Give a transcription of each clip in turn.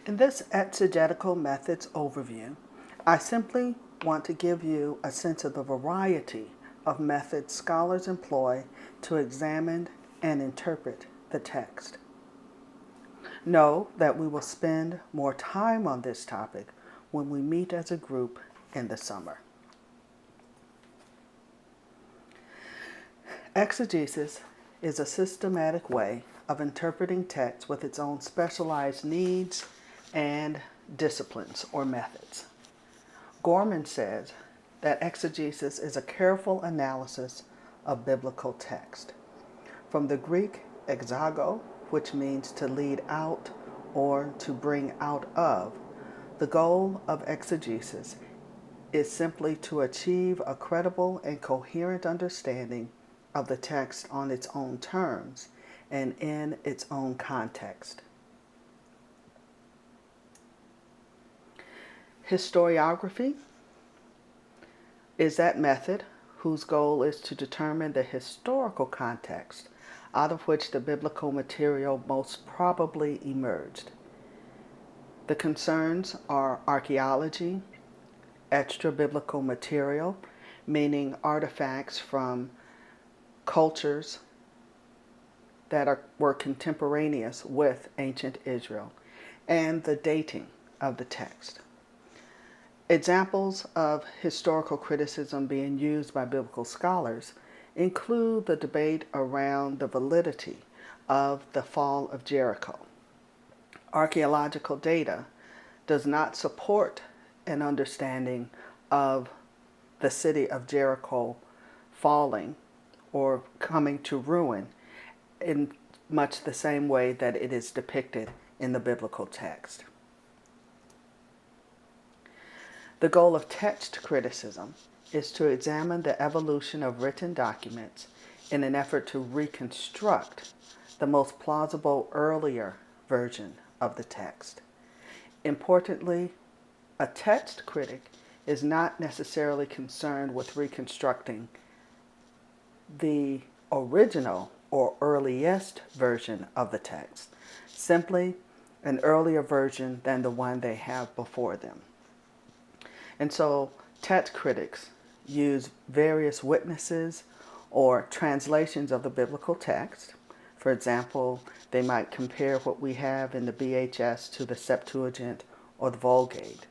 In this exegetical methods overview, I simply want to give you a sense of the variety of methods scholars employ to examine and interpret the text. Know that we will spend more time on this topic when we meet as a group in the summer. Exegesis is a systematic way of interpreting text with its own specialized needs and disciplines or methods. Gorman says that exegesis is a careful analysis of biblical text. From the Greek exago, which means to lead out or to bring out of, the goal of exegesis is simply to achieve a credible and coherent understanding of the text on its own terms and in its own context. Historiography is that method whose goal is to determine the historical context out of which the biblical material most probably emerged. The concerns are archaeology, extra-biblical material, meaning artifacts from cultures that were contemporaneous with ancient Israel, and the dating of the text. Examples of historical criticism being used by biblical scholars include the debate around the validity of the fall of Jericho. Archaeological data does not support an understanding of the city of Jericho falling or coming to ruin in much the same way that it is depicted in the biblical text. The goal of text criticism is to examine the evolution of written documents in an effort to reconstruct the most plausible earlier version of the text. Importantly, a text critic is not necessarily concerned with reconstructing the original or earliest version of the text, simply an earlier version than the one they have before them. And so text critics use various witnesses or translations of the biblical text. For example, they might compare what we have in the BHS to the Septuagint or the Vulgate.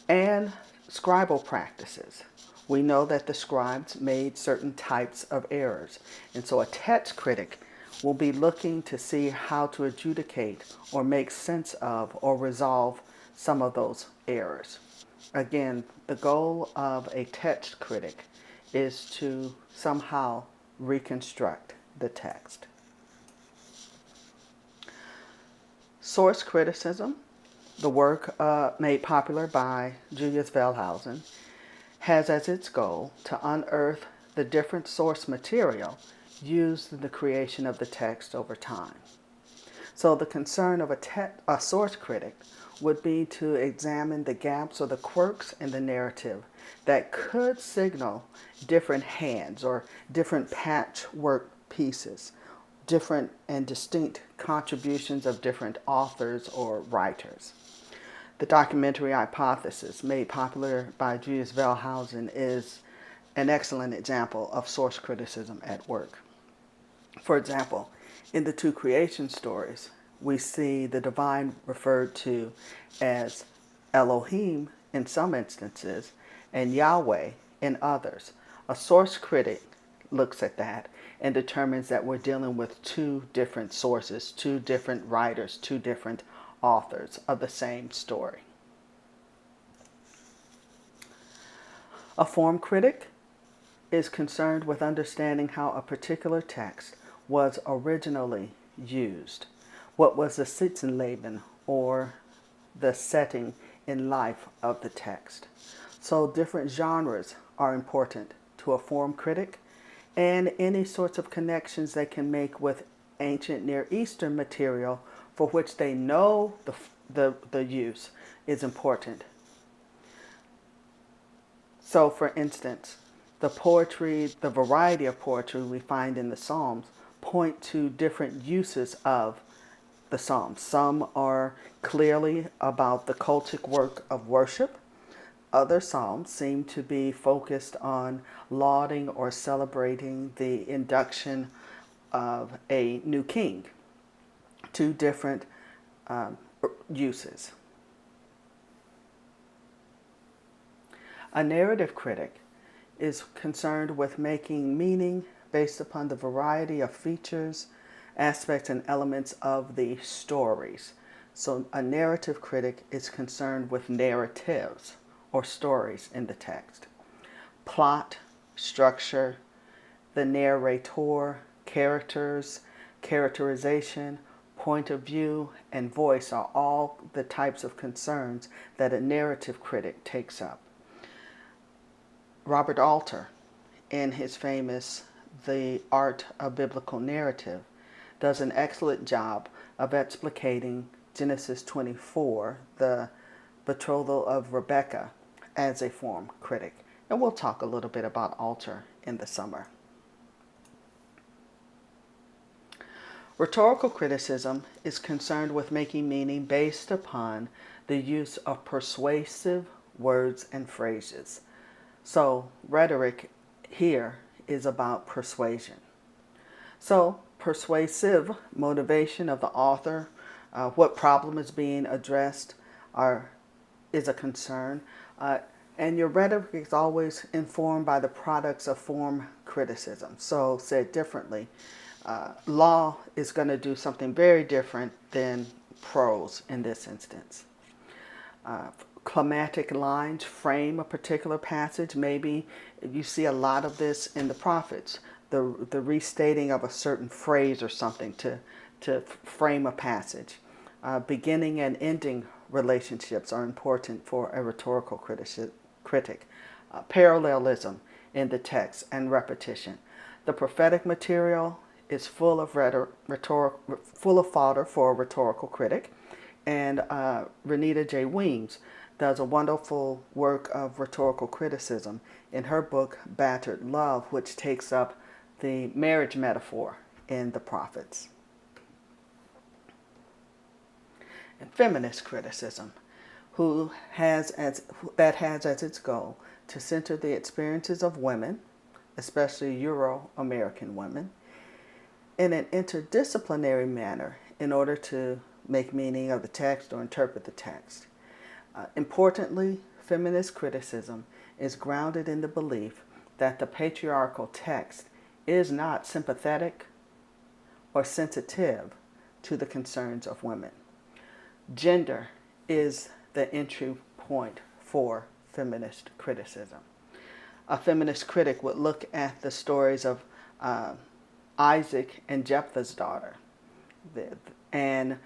And scribal practices. We know that the scribes made certain types of errors. And so a text critic will be looking to see how to adjudicate or make sense of or resolve some of those errors. Again, the goal of a text critic is to somehow reconstruct the text. Source criticism, the work made popular by Julius Wellhausen, has as its goal to unearth the different source material used in the creation of the text over time. So the concern of a source critic would be to examine the gaps or the quirks in the narrative that could signal different hands or different patchwork pieces, different and distinct contributions of different authors or writers. The documentary hypothesis, made popular by Julius Wellhausen, is an excellent example of source criticism at work. For example, in the two creation stories, we see the divine referred to as Elohim in some instances and Yahweh in others. A source critic looks at that and determines that we're dealing with two different sources, two different writers, two different authors of the same story. A form critic is concerned with understanding how a particular text was originally used. What was the Sitzenleben, or the setting in life of the text? So different genres are important to a form critic, and any sorts of connections they can make with ancient Near Eastern material for which they know the use is important. So for instance, the variety of poetry we find in the Psalms point to different uses of the Psalms. Some are clearly about the cultic work of worship. Other Psalms seem to be focused on lauding or celebrating the induction of a new king. Two different um, uses. A narrative critic is concerned with making meaning based upon the variety of features, aspects, and elements of the stories. So a narrative critic is concerned with narratives or stories in the text. Plot, structure, the narrator, characters, characterization, point of view, and voice are all the types of concerns that a narrative critic takes up. Robert Alter, in his famous The Art of Biblical Narrative, does an excellent job of explicating Genesis 24, the betrothal of Rebekah, as a form critic. And we'll talk a little bit about Alter in the summer. Rhetorical criticism is concerned with making meaning based upon the use of persuasive words and phrases. So rhetoric here is about persuasion. So persuasive motivation of the author, what problem is being addressed is a concern. And your rhetoric is always informed by the products of form criticism. So said differently, law is going to do something very different than prose in this instance. Climatic lines frame a particular passage. Maybe you see a lot of this in the prophets, the restating of a certain phrase or something to frame a passage. Beginning and ending relationships are important for a rhetorical critic. Parallelism in the text and repetition. The prophetic material is full of fodder for a rhetorical critic, and Renita J. Weems does a wonderful work of rhetorical criticism in her book Battered Love, which takes up the marriage metaphor in the prophets. And feminist criticism, that has as its goal to center the experiences of women, especially Euro-American women, in an interdisciplinary manner in order to make meaning of the text or interpret the text. Importantly, feminist criticism is grounded in the belief that the patriarchal text is not sympathetic or sensitive to the concerns of women. Gender is the entry point for feminist criticism. A feminist critic would look at the stories of Isaac and Jephthah's daughter and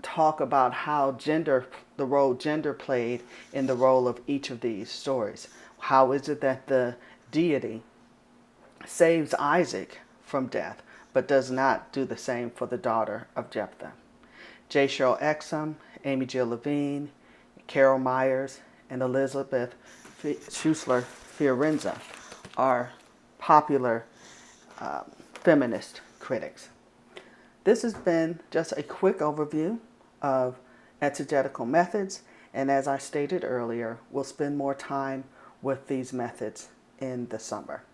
talk about how the role gender played in the role of each of these stories. How is it that the deity saves Isaac from death, but does not do the same for the daughter of Jephthah? J. Cheryl Exum, Amy Jill Levine, Carol Myers, and Elizabeth Schussler Fiorenza are popular feminist critics. This has been just a quick overview of exegetical methods, and as I stated earlier, we'll spend more time with these methods in the summer.